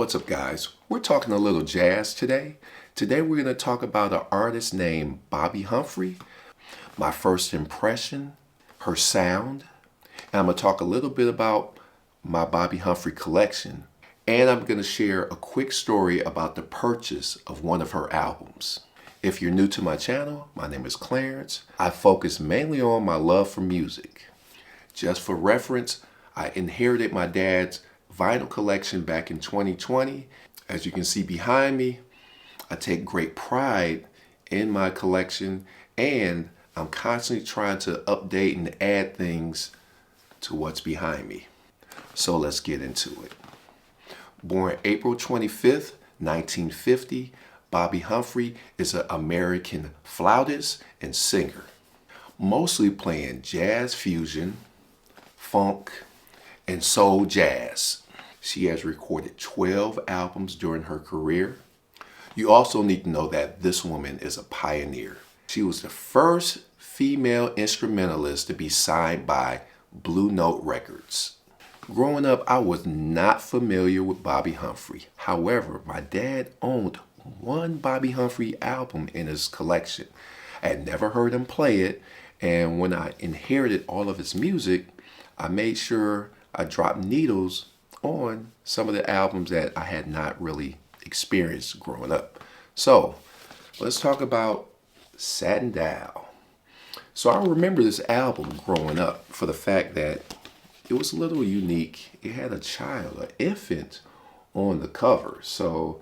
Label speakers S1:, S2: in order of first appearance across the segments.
S1: What's up, guys? We're talking a little jazz today. Today we're going to talk about an artist named Bobbi Humphrey, my first impression, her sound, and I'm going to talk a little bit about my Bobbi Humphrey collection, and I'm going to share a quick story about the purchase of one of her albums. If you're new to my channel, my name is Clarence. I focus mainly on my love for music. Just for reference, I inherited my dad's vinyl collection back in 2020. As you can see behind me, I take great pride in my collection, and I'm constantly trying to update and add things to what's behind me. So let's get into it. Born April 25th, 1950, Bobbi Humphrey is an American flautist and singer, mostly playing jazz fusion, funk, and soul jazz. She has recorded 12 albums during her career. You also need to know that this woman is a pioneer. She was the first female instrumentalist to be signed by Blue Note Records. Growing up, I was not familiar with Bobbi Humphrey. However, my dad owned one Bobbi Humphrey album in his collection. I had never heard him play it, and when I inherited all of his music, I made sure I dropped needles on some of the albums that I had not really experienced growing up. So let's talk about Satin. So I remember this album growing up for the fact that it was a little unique. It had a child, an infant, on the cover. So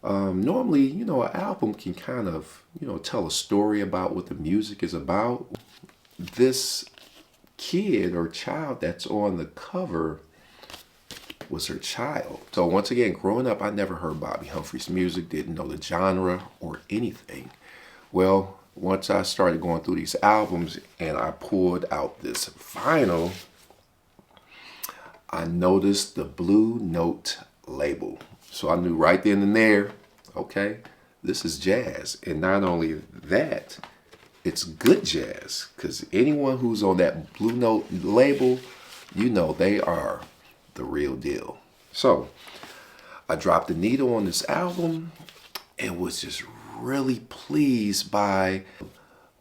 S1: normally, an album can kind of, tell a story about what the music is about. This kid or child that's on the cover was her child. So once again, growing up, I never heard Bobbi Humphrey's music, didn't know the genre or anything. Well, once I started going through these albums and I pulled out this vinyl, I noticed the Blue Note label. So I knew right then and there, okay, this is jazz. And not only that, it's good jazz, because anyone who's on that Blue Note label, they are the real deal. So I dropped the needle on this album and was just really pleased by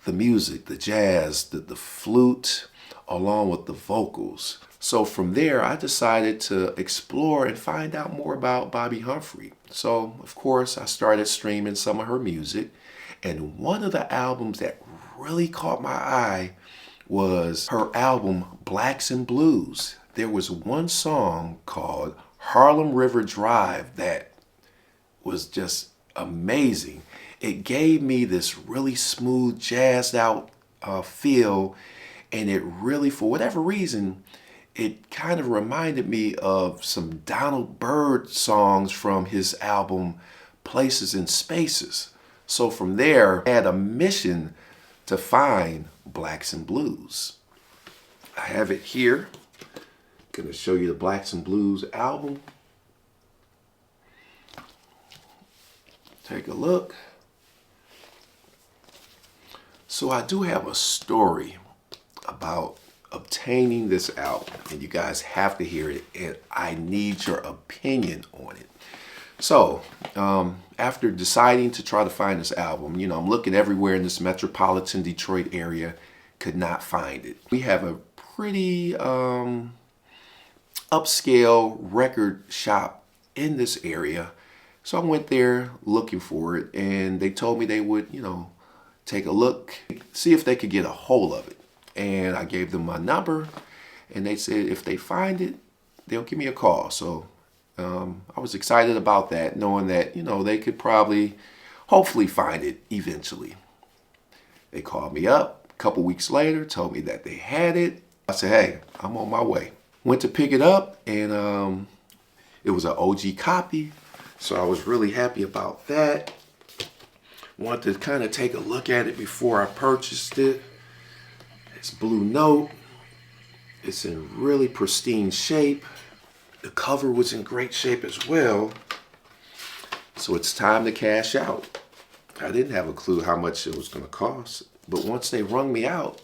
S1: the music, the jazz, the flute, along with the vocals. So from there, I decided to explore and find out more about Bobbi Humphrey. So of course, I started streaming some of her music, and one of the albums that really caught my eye was her album Blacks and Blues. There was one song called Harlem River Drive that was just amazing. It gave me this really smooth, jazzed out feel, and it really, for whatever reason, it kind of reminded me of some Donald Byrd songs from his album Places and Spaces. So from there, I had a mission to find Blacks and Blues. I have it here. Going to show you the Blacks and Blues album. Take a look. So I do have a story about obtaining this album, and you guys have to hear it, and I need your opinion on it. So after deciding to try to find this album, I'm looking everywhere in this metropolitan Detroit area, could not find it. We have a pretty upscale record shop in this area. So I went there looking for it, and they told me they would, take a look, see if they could get a hold of it. And I gave them my number, and they said if they find it, they'll give me a call. So I was excited about that, knowing that, they could probably, hopefully find it eventually. They called me up a couple weeks later, told me that they had it. I said, hey, I'm on my way. Went to pick it up, and it was an OG copy, so I was really happy about that. Wanted to kind of take a look at it before I purchased it. It's Blue Note. It's in really pristine shape. The cover was in great shape as well. So it's time to cash out. I didn't have a clue how much it was going to cost, but once they rung me out,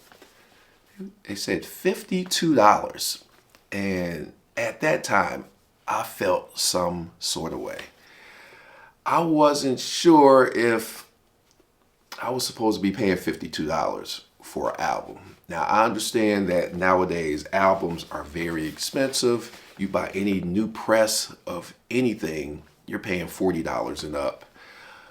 S1: they said $52. And at that time, I felt some sort of way. I wasn't sure if I was supposed to be paying $52 for an album. Now, I understand that nowadays albums are very expensive. You buy any new press of anything, you're paying $40 and up.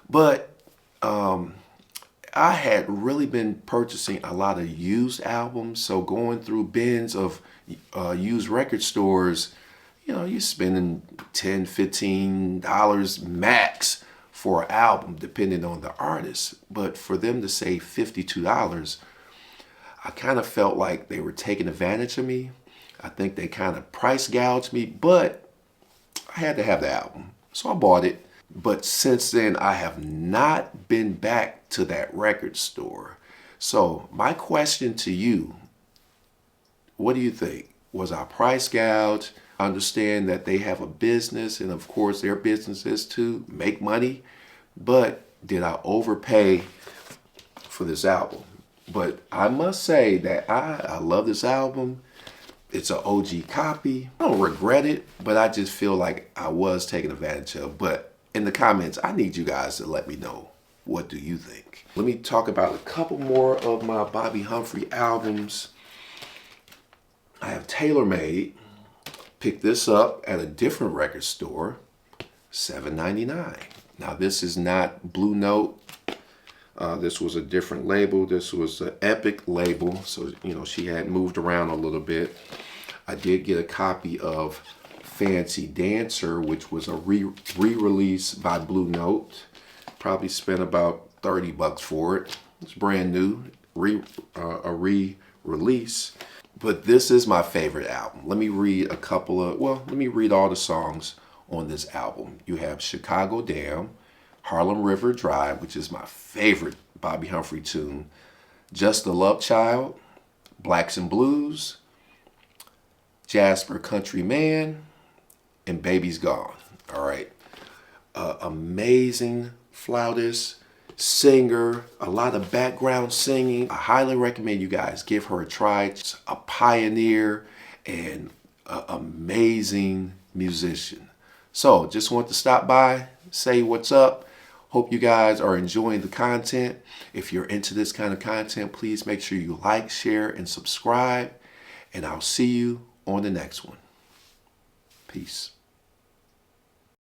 S1: But I had really been purchasing a lot of used albums, so going through bins of used record stores, you know, you're spending $10, $15 max for an album, depending on the artist. But for them to say $52, I kind of felt like they were taking advantage of me. I think they kind of price gouged me, but I had to have the album, so I bought it. But since then, I have not been back to that record store. So my question to you, what do you think? Was I price gouged? I understand that they have a business, and of course their business is to make money, but did I overpay for this album? But I must say that I love this album. It's an OG copy. I don't regret it, but I just feel like I was taken advantage of. But in the comments, I need you guys to let me know, what do you think? Let me talk about a couple more of my Bobbi Humphrey albums. I have Tailor Made. Picked this up at a different record store, $7.99. Now this is not Blue Note. This was a different label. This was an Epic label. So, you know, she had moved around a little bit. I did get a copy of Fancy Dancer, which was a re-release by Blue Note. Probably spent about 30 bucks for it. It's brand new, a re-release. But this is my favorite album. Let me read let me read all the songs on this album. You have Chicago Dam, Harlem River Drive, which is my favorite Bobbi Humphrey tune, Just a Love Child, Blacks and Blues, Jasper Country Man, and Baby's Gone. All right. Amazing flautist, singer, a lot of background singing. I highly recommend you guys give her a try. She's a pioneer and an amazing musician. So just want to stop by, say what's up. Hope you guys are enjoying the content. If you're into this kind of content, please make sure you like, share, and subscribe. And I'll see you on the next one. Peace.